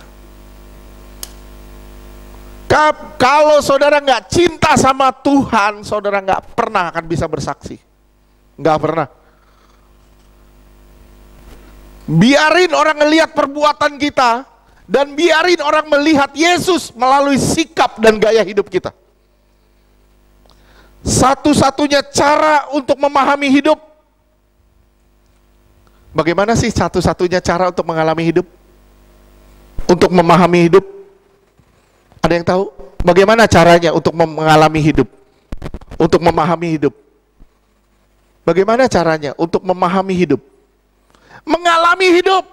Kalau saudara nggak cinta sama Tuhan, saudara nggak pernah akan bisa bersaksi. Nggak pernah. Biarin orang melihat perbuatan kita, dan biarin orang melihat Yesus melalui sikap dan gaya hidup kita. Satu-satunya cara untuk memahami hidup Bagaimana sih satu-satunya cara untuk mengalami hidup? Untuk memahami hidup? Ada yang tahu? Bagaimana caranya untuk mengalami hidup? Untuk memahami hidup? Bagaimana caranya untuk memahami hidup? Mengalami hidup.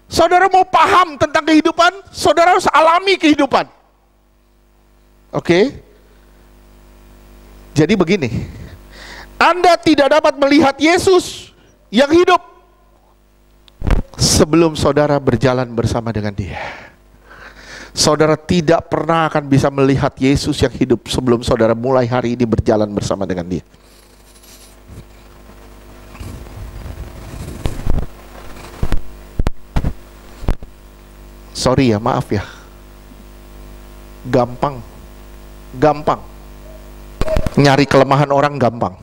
Saudara mau paham tentang kehidupan, saudara harus alami kehidupan. Oke? Jadi begini, Anda tidak dapat melihat Yesus yang hidup sebelum saudara berjalan bersama dengan Dia. Saudara tidak pernah akan bisa melihat Yesus yang hidup sebelum saudara mulai hari ini berjalan bersama dengan Dia. Sorry ya, maaf ya. Gampang. Nyari kelemahan orang gampang.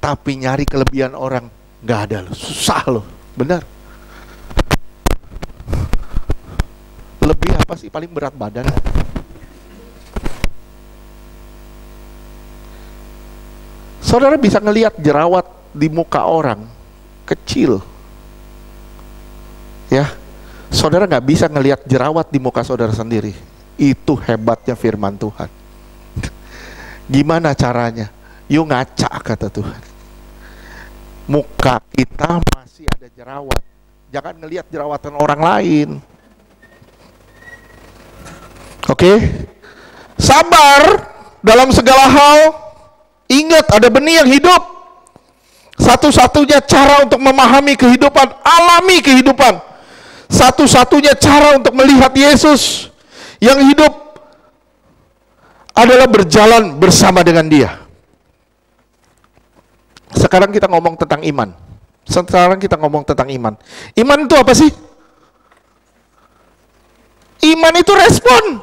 Tapi nyari kelebihan orang nggak ada loh, susah loh, benar. Lebih apa sih? Paling berat badan. Saudara bisa ngelihat jerawat di muka orang kecil, ya. Saudara nggak bisa ngelihat jerawat di muka saudara sendiri. Itu hebatnya firman Tuhan. Gimana caranya? Yuk ngaca, kata Tuhan. Muka kita masih ada jerawat. Jangan ngelihat jerawatan orang lain. Oke? Sabar dalam segala hal. Ingat, ada benih yang hidup. Satu-satunya cara untuk memahami kehidupan, alami kehidupan. Satu-satunya cara untuk melihat Yesus yang hidup adalah berjalan bersama dengan Dia. Sekarang kita ngomong tentang iman. Iman itu apa sih? Iman itu respon.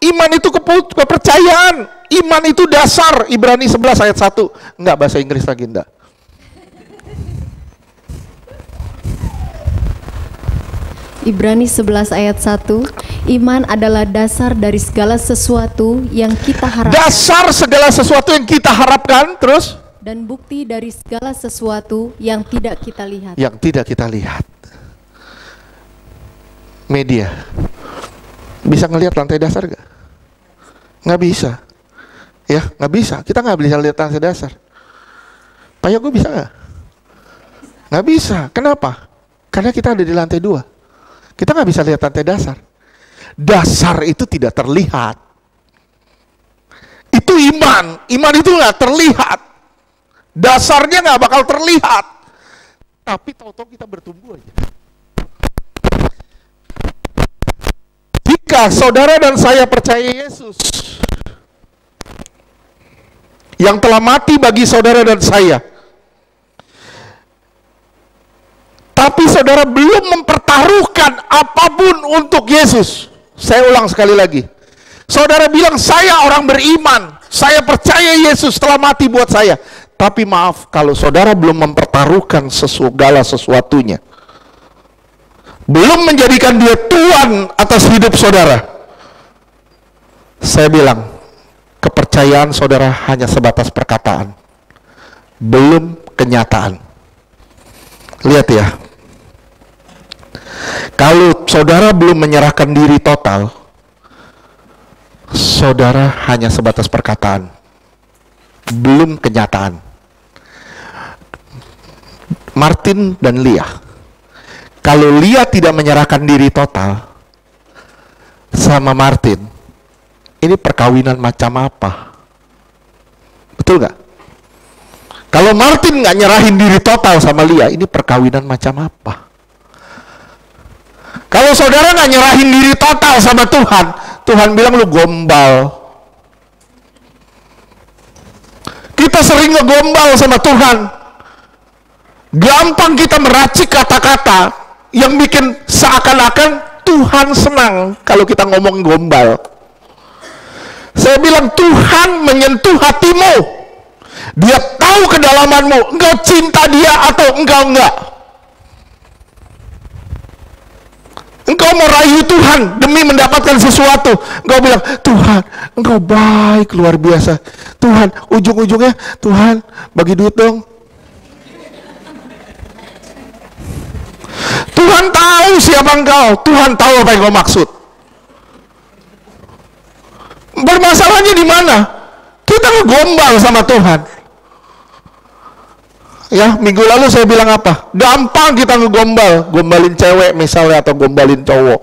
Iman itu kepercayaan. Iman itu dasar. Ibrani 11 ayat 1. Enggak, bahasa Inggris lagi enggak. Ibrani 11 ayat 1. Iman adalah dasar dari segala sesuatu yang kita harapkan. Dasar segala sesuatu yang kita harapkan, terus? Dan bukti dari segala sesuatu yang tidak kita lihat. Yang tidak kita lihat. Media bisa ngelihat lantai dasar gak? Nggak bisa. Ya, nggak bisa. Kita nggak bisa lihat lantai dasar. Pak Yogo bisa nggak? Nggak bisa. Kenapa? Karena kita ada di lantai 2. Kita nggak bisa lihat lantai dasar. Dasar itu tidak terlihat. Itu iman. Iman itu nggak terlihat. Dasarnya nggak bakal terlihat. Tapi tahu-tahu kita bertumbuh aja. Jika saudara dan saya percaya Yesus yang telah mati bagi saudara dan saya, tapi saudara belum mempertaruhkan apapun untuk Yesus. Saya ulang sekali lagi. Saudara bilang, saya orang beriman, saya percaya Yesus telah mati buat saya. Tapi maaf, kalau saudara belum mempertaruhkan segala sesuatunya, belum menjadikan Dia Tuhan atas hidup saudara, saya bilang, kepercayaan saudara hanya sebatas perkataan, belum kenyataan. Lihat ya, kalau saudara belum menyerahkan diri total, saudara hanya sebatas perkataan, belum kenyataan. Martin dan Lia, kalau Lia tidak menyerahkan diri total sama Martin, ini perkawinan macam apa? Betul nggak? Kalau Martin nggak nyerahin diri total sama Lia, ini perkawinan macam apa? Kalau saudara nggak nyerahin diri total sama Tuhan, Tuhan bilang lu gombal. Kita sering ngegombal sama Tuhan. Gampang kita meracik kata-kata yang bikin seakan-akan Tuhan senang kalau kita ngomong gombal. Saya bilang, Tuhan menyentuh hatimu. Dia tahu kedalamanmu, engkau cinta Dia atau engkau enggak. Engkau merayu Tuhan demi mendapatkan sesuatu. Engkau bilang, Tuhan, engkau baik luar biasa. Tuhan, ujung-ujungnya, Tuhan, bagi duit dong. Tuhan tahu siapa engkau. Tuhan tahu apa yang kau maksud. Bermasalahnya di mana? Kita ngegombal sama Tuhan. Ya, minggu lalu saya bilang apa? Gampang kita ngegombal. Gombalin cewek misalnya atau gombalin cowok.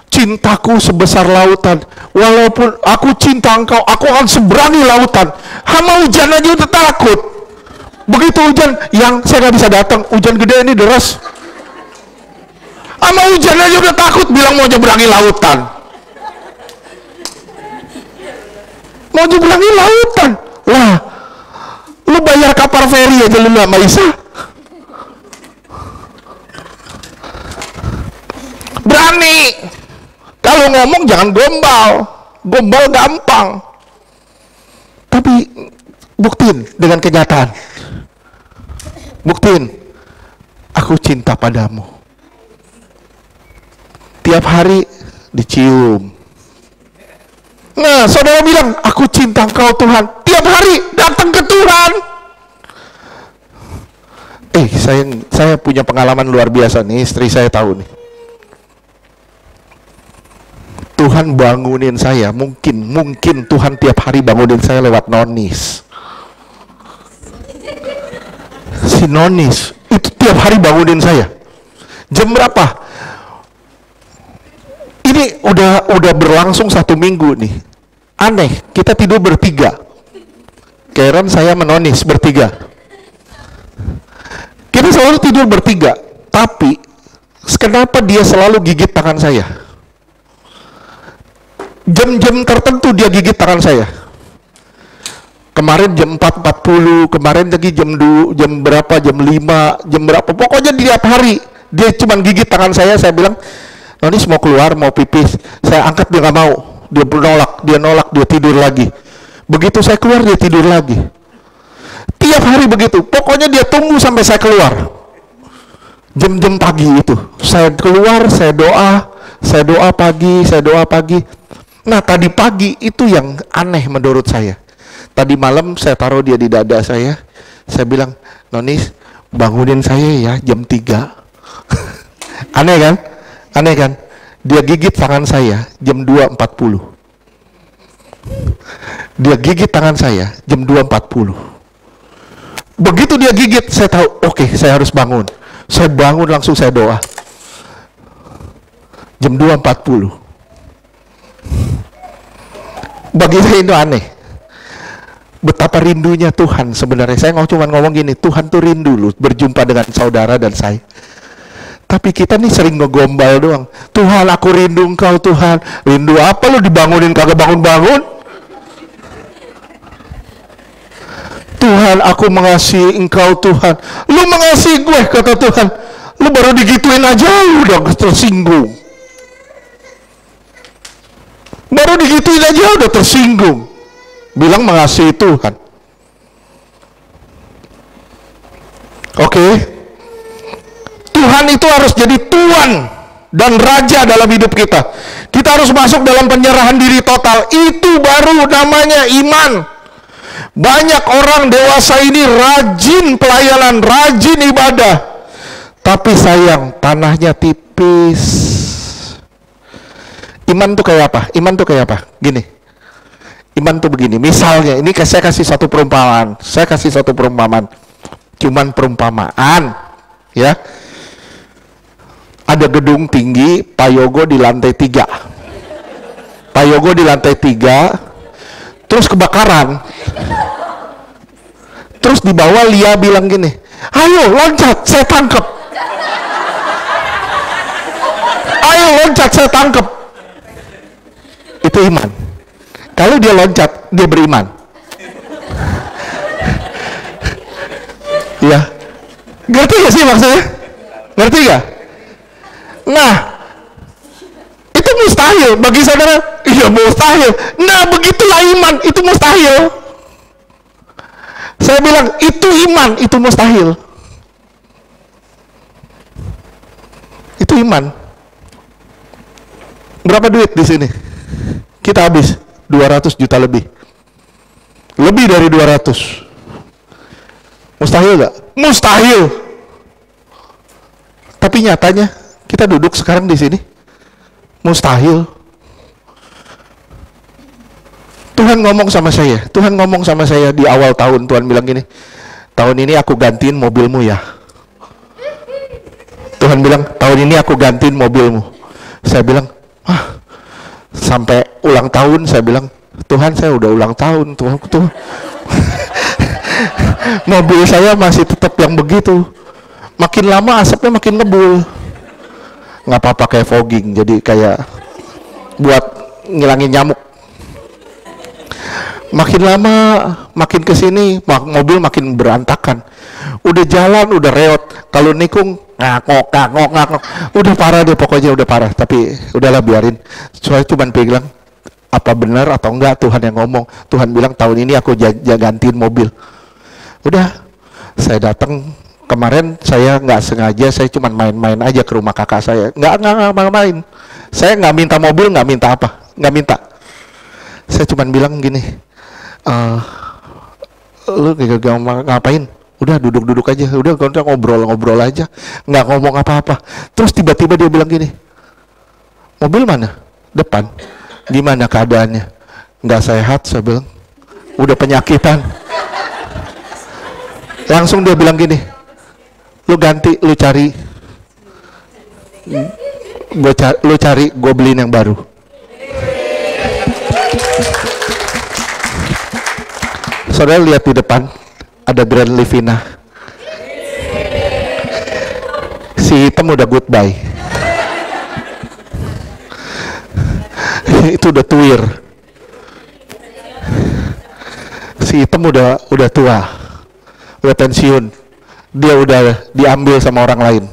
Cintaku sebesar lautan. Walaupun aku cinta engkau, aku akan seberangi lautan. Hama hujan aja udah takut. Begitu hujan, yang saya nggak bisa datang. Hujan gede ini deras. Hama hujan aja udah takut, bilang mau nyeberangi lautan. Mau nyeberangi lautan. Lah, lu bayar kapal feri aja lu nggak bisa. Berani. Kalau ngomong jangan gombal. Gombal gampang. Tapi buktiin dengan kenyataan. Buktiin. Aku cinta padamu. Tiap hari dicium. Nah, saudara bilang, aku cinta engkau Tuhan. Tiap hari datang ke Tuhan. Saya punya pengalaman luar biasa nih, istri saya tahu nih. Tuhan bangunin saya, mungkin Tuhan tiap hari bangunin saya lewat nonis. Si nonis itu tiap hari bangunin saya. Jam berapa? Ini udah berlangsung 1 minggu nih. Aneh, kita tidur bertiga. Karen, saya menonis bertiga. Kita selalu tidur bertiga. Tapi kenapa dia selalu gigit tangan saya? Jam-jam tertentu dia gigit tangan saya. Kemarin jam 4.40, kemarin lagi jam berapa, jam 5, jam berapa. Pokoknya tiap hari dia cuma gigit tangan saya bilang, Nonis mau keluar, mau pipis. Saya angkat, dia nggak mau. Dia nolak, dia tidur lagi. Begitu saya keluar, dia tidur lagi. Tiap hari begitu. Pokoknya dia tunggu sampai saya keluar. Jam-jam pagi itu. Saya keluar, saya doa pagi. Nah, tadi pagi itu yang aneh menurut saya. Tadi malam saya taruh dia di dada saya. Saya bilang, Nonis, bangunin saya ya jam 3. Aneh kan? Dia gigit tangan saya jam 2.40. Dia gigit tangan saya jam 2.40. Begitu dia gigit, saya tahu, oke, saya harus bangun. Saya bangun langsung saya doa. Jam 2.40. Bagi saya itu aneh. Betapa rindunya Tuhan sebenarnya. Saya cuma ngomong gini, Tuhan tuh rindu loh berjumpa dengan saudara dan saya. Tapi kita nih sering ngegombal doang. Tuhan, aku rindu engkau Tuhan. Rindu apa lu dibangunin kagak bangun-bangun? Tuhan, aku mengasihi engkau Tuhan. Lu mengasihi gue, kata Tuhan. Lu baru digituin aja lu udah tersinggung. Baru digituin aja udah tersinggung. Bilang mengasihi Tuhan. Oke. Tuhan itu harus jadi Tuan dan Raja dalam hidup kita. Kita harus masuk dalam penyerahan diri total. Itu baru namanya iman. Banyak orang dewasa ini rajin pelayanan, rajin ibadah. Tapi sayang, tanahnya tipis. Iman tuh kayak apa? Gini. Iman tuh begini. Misalnya, ini saya kasih satu perumpamaan. Cuman perumpamaan. Ya. Ada gedung tinggi, Pak Yogo di lantai 3. Terus kebakaran. Terus di bawah Lia bilang gini, ayo loncat, saya tangkep. Itu iman. Kalau dia loncat, dia beriman. Ya, ngerti gak sih maksudnya? Ngerti gak? Nah, itu mustahil bagi saudara. Iya mustahil. Nah, begitulah iman, itu mustahil. Saya bilang itu iman, itu mustahil. Itu iman. Berapa duit di sini? Kita habis 200 juta lebih. Lebih dari 200. Mustahil gak? Mustahil. Tapi nyatanya kita duduk sekarang di sini mustahil. Tuhan ngomong sama saya di awal tahun. Tuhan bilang gini, tahun ini aku gantiin mobilmu ya. Tuhan bilang, tahun ini aku gantiin mobilmu. Saya bilang, sampai ulang tahun saya bilang, Tuhan saya udah ulang tahun, Tuhan. Mobil saya masih tetap yang begitu. Makin lama asapnya makin ngebul. Nggak apa-apa, kayak fogging, jadi kayak buat ngilangin nyamuk. Makin lama, makin kesini, mobil makin berantakan. Udah jalan, udah reot. Kalau nikung, ngakok. Udah parah deh, pokoknya udah parah. Tapi udahlah biarin. Soalnya cuma bilang, apa benar atau enggak Tuhan yang ngomong. Tuhan bilang tahun ini aku gantiin mobil. Udah, saya datang kemarin, saya nggak sengaja, saya cuma main-main aja ke rumah kakak saya. Nggak main. Saya nggak minta mobil, nggak minta apa, nggak minta. Saya cuma bilang gini, lu gak ngapain? Udah duduk-duduk aja, udah ngobrol-ngobrol aja, nggak ngomong apa-apa. Terus tiba-tiba dia bilang gini, mobil mana? Depan. Gimana keadaannya? Nggak sehat, saya bilang. Udah penyakitan. Langsung dia bilang gini, lu ganti, lu cari, lu cari, gue beliin yang baru. Saudara lihat di depan ada Grand Livina. Si hitam udah goodbye. Itu udah tuir. Si hitam udah tua, udah pensiun. Dia udah diambil sama orang lain.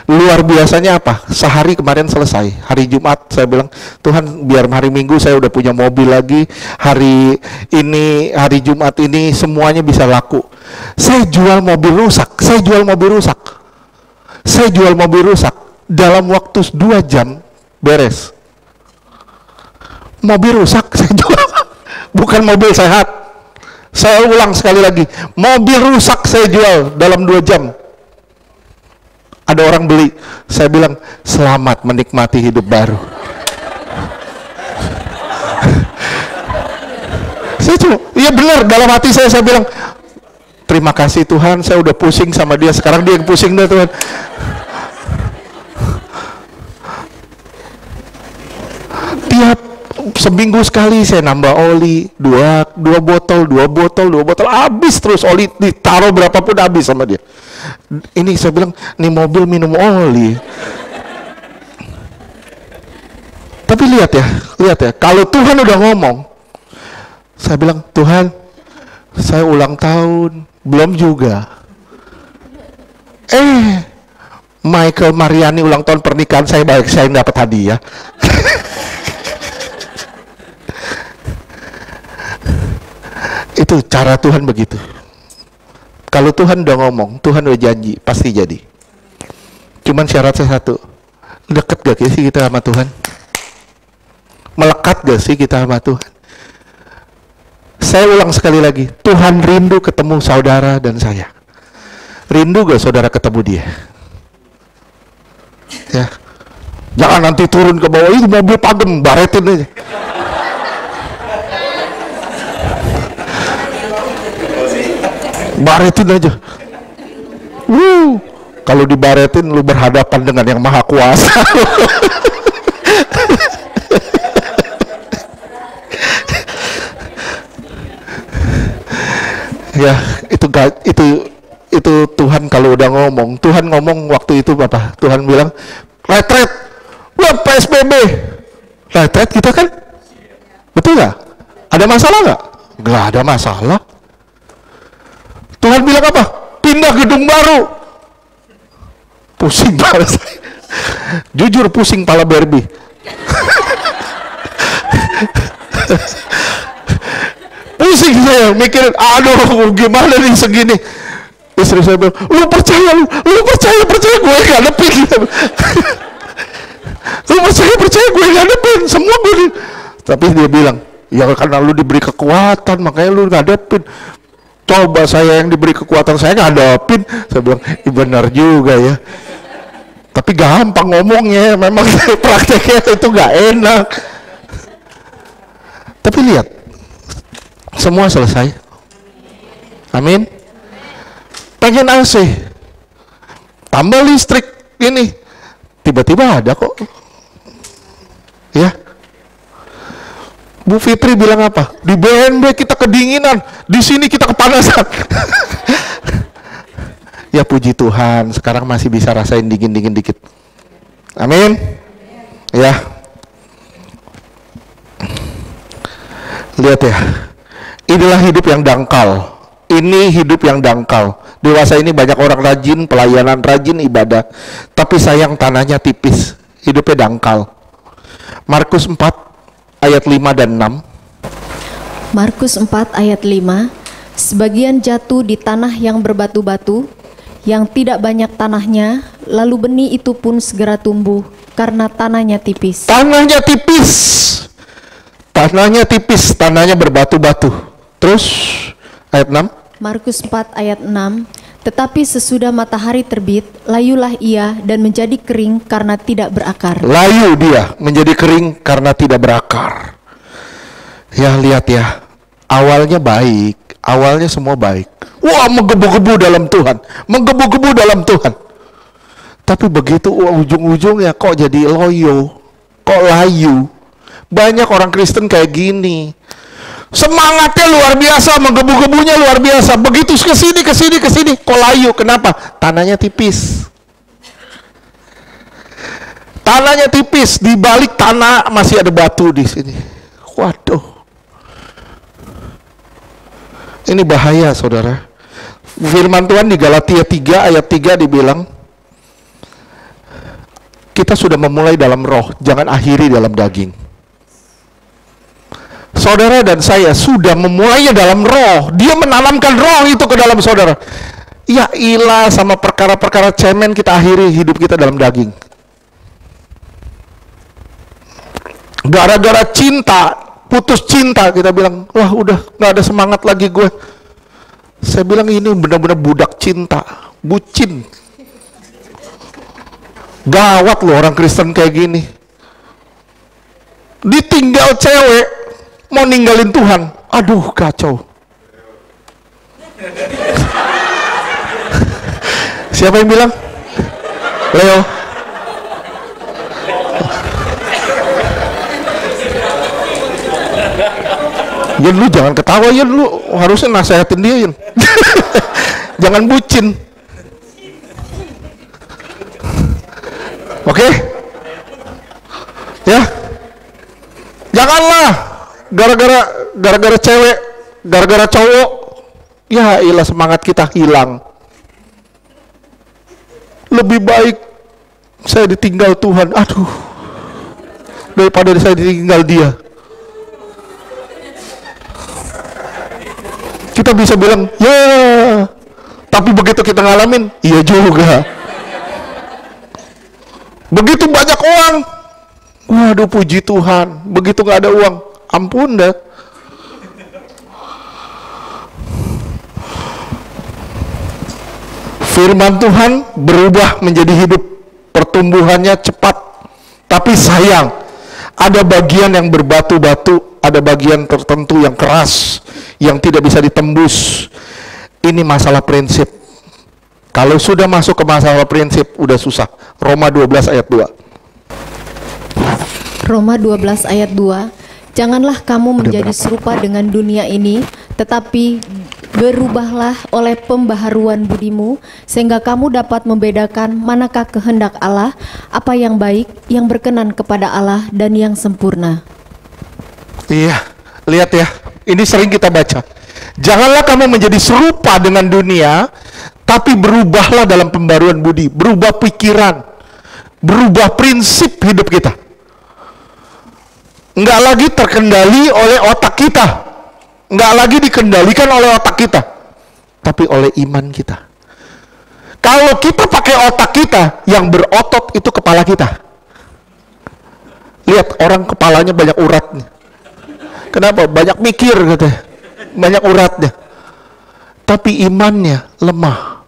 Luar biasanya apa? Sehari kemarin selesai. Hari Jumat saya bilang, Tuhan biar hari Minggu saya udah punya mobil lagi. Hari ini, hari Jumat ini semuanya bisa laku. Saya jual mobil rusak. Dalam waktu 2 jam beres. Mobil rusak saya jual. Bukan mobil sehat. Saya ulang sekali lagi. Mobil rusak saya jual dalam 2 jam. Ada orang beli, saya bilang selamat menikmati hidup baru. Saya cuma, iya benar, dalam hati saya bilang terima kasih Tuhan, saya udah pusing sama dia, sekarang dia yang pusing dah Tuhan. Tiap seminggu sekali saya nambah oli, dua botol, habis terus oli, ditaruh berapapun habis sama dia. Ini saya bilang, nih mobil minum oli. Tapi lihat ya, kalau Tuhan udah ngomong, saya bilang, Tuhan, saya ulang tahun, belum juga. Michael Mariani ulang tahun pernikahan saya, baik saya dapat hadiah. Itu cara Tuhan begitu. Kalau Tuhan udah ngomong, Tuhan udah janji, pasti jadi. Cuman syaratnya satu, deket gak sih kita sama Tuhan? Melekat gak sih kita sama Tuhan? Saya ulang sekali lagi, Tuhan rindu ketemu saudara dan saya. Rindu gak saudara ketemu dia? Ya, jangan nanti turun ke bawah, itu mobil pagem, baretin aja. Baretin aja. Kalau dibaretin lu berhadapan dengan yang maha kuasa. Ya, itu Tuhan kalau udah ngomong. Tuhan ngomong waktu itu apa? Tuhan bilang, retret. Wah, PSBB. Retret kita kan? Betul nggak? Ada masalah nggak? Nggak ada masalah. Tuhan bilang apa? Pindah gedung baru. Pusing pala saya. Jujur pusing pala Barbie. Pusing saya mikirin, aduh gimana nih segini. Istri saya bilang, lu percaya gue ngadepin. Lu percaya gue ngadepin semua gue. Tapi dia bilang, ya karena lu diberi kekuatan makanya lu ngadepin. Coba saya yang diberi kekuatan, saya ngadepin. Saya bilang, benar juga ya. Tapi gampang ngomongnya, memang prakteknya itu nggak enak. Tapi lihat, semua selesai. Amin. Pengen AC, tambah listrik ini, tiba-tiba ada kok. Ya, Bu Fitri bilang apa? Di BNB kita kedinginan, di sini kita kepanasan. Ya puji Tuhan, sekarang masih bisa rasain dingin-dingin dikit. Amin. Ya. Lihat ya. Inilah hidup yang dangkal. Ini hidup yang dangkal. Dewasa ini banyak orang rajin, pelayanan rajin, ibadah. Tapi sayang tanahnya tipis. Hidupnya dangkal. Markus 4 ayat 5 dan 6. Markus 4 ayat 5, sebagian jatuh di tanah yang berbatu-batu, yang tidak banyak tanahnya, lalu benih itu pun segera tumbuh, karena tanahnya tipis. Tanahnya tipis. Tanahnya tipis, tanahnya berbatu-batu. Terus ayat 6. Markus 4 ayat 6, tetapi sesudah matahari terbit, layulah ia dan menjadi kering karena tidak berakar. Layu dia menjadi kering karena tidak berakar. Ya lihat ya, awalnya baik, awalnya semua baik. Wah, menggebu-gebu dalam Tuhan, menggebu-gebu dalam Tuhan. Tapi begitu ujung-ujungnya kok jadi loyo, kok layu. Banyak orang Kristen kayak gini. Semangatnya luar biasa, menggebu-gebunya luar biasa. Begitu ke sini, kok layu. Kenapa? Tanahnya tipis. Tanahnya tipis, di balik tanah masih ada batu di sini. Waduh. Ini bahaya, saudara. Firman Tuhan di Galatia 3 ayat 3 dibilang, kita sudah memulai dalam roh, jangan akhiri dalam daging. Saudara dan saya sudah memulainya dalam roh. Dia menanamkan roh itu ke dalam saudara. Ya ilah, sama perkara-perkara cemen kita akhiri hidup kita dalam daging. Gara-gara cinta, putus cinta, kita bilang, wah udah gak ada semangat lagi gue. Saya bilang ini benar-benar budak cinta, bucin. Gawat loh orang Kristen kayak gini. Ditinggal cewek, mau ninggalin Tuhan. Aduh, kacau. Siapa yang bilang? Leo. Yan, lu jangan ketawa, Yan, lu harusnya nasehatin dia, Yan. Jangan bucin. Oke? Ya. Janganlah gara-gara cewek, gara-gara cowok, ya ilah semangat kita hilang. Lebih baik saya ditinggal Tuhan, aduh, daripada saya ditinggal dia. Kita bisa bilang, ya, tapi begitu kita ngalamin, iya juga. Begitu banyak uang, waduh puji Tuhan. Begitu gak ada uang, ampun dah. Firman Tuhan berubah menjadi hidup, pertumbuhannya cepat. Tapi sayang, ada bagian yang berbatu-batu, ada bagian tertentu yang keras, yang tidak bisa ditembus. Ini masalah prinsip. Kalau sudah masuk ke masalah prinsip, udah susah. Roma 12 ayat 2. Roma 12 ayat 2, janganlah kamu menjadi serupa dengan dunia ini, tetapi berubahlah oleh pembaharuan budimu, sehingga kamu dapat membedakan manakah kehendak Allah, apa yang baik, yang berkenan kepada Allah, dan yang sempurna. Iya, lihat ya, ini sering kita baca. Janganlah kamu menjadi serupa dengan dunia, tapi berubahlah dalam pembaruan budi, berubah pikiran, berubah prinsip hidup kita. Enggak lagi terkendali oleh otak kita, enggak lagi dikendalikan oleh otak kita, tapi oleh iman kita. Kalau kita pakai otak kita, yang berotot itu kepala kita. Lihat, orang kepalanya banyak uratnya. Kenapa? Banyak mikir katanya, banyak uratnya. Tapi imannya lemah.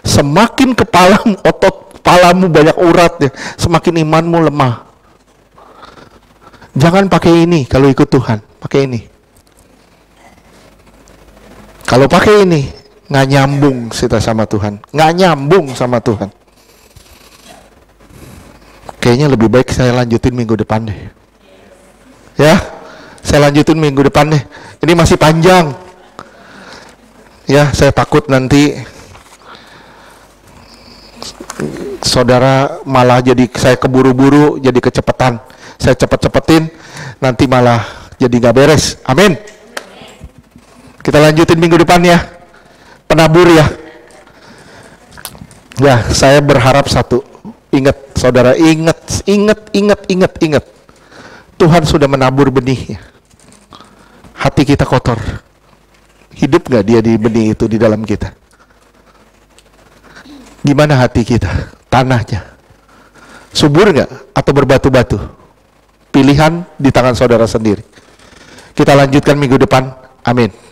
Semakin kepala otot kepalamu banyak uratnya, semakin imanmu lemah. Jangan pakai ini kalau ikut Tuhan, pakai ini. Kalau pakai ini, nggak nyambung kita sama Tuhan, nggak nyambung sama Tuhan. Kayaknya lebih baik saya lanjutin minggu depan deh. Ya, saya lanjutin minggu depan deh. Ini masih panjang. Ya, saya takut nanti saudara malah jadi saya keburu-buru, jadi kecepatan. Saya cepet-cepetin, nanti malah jadi nggak beres. Amin. Kita lanjutin minggu depan ya. Penabur ya. Ya, saya berharap satu. Ingat, saudara, ingat. Tuhan sudah menabur benihnya. Hati kita kotor. Hidup gak dia di benih itu di dalam kita? Gimana hati kita? Tanahnya. Subur gak? Atau berbatu-batu? Pilihan di tangan saudara sendiri. Kita lanjutkan minggu depan. Amin.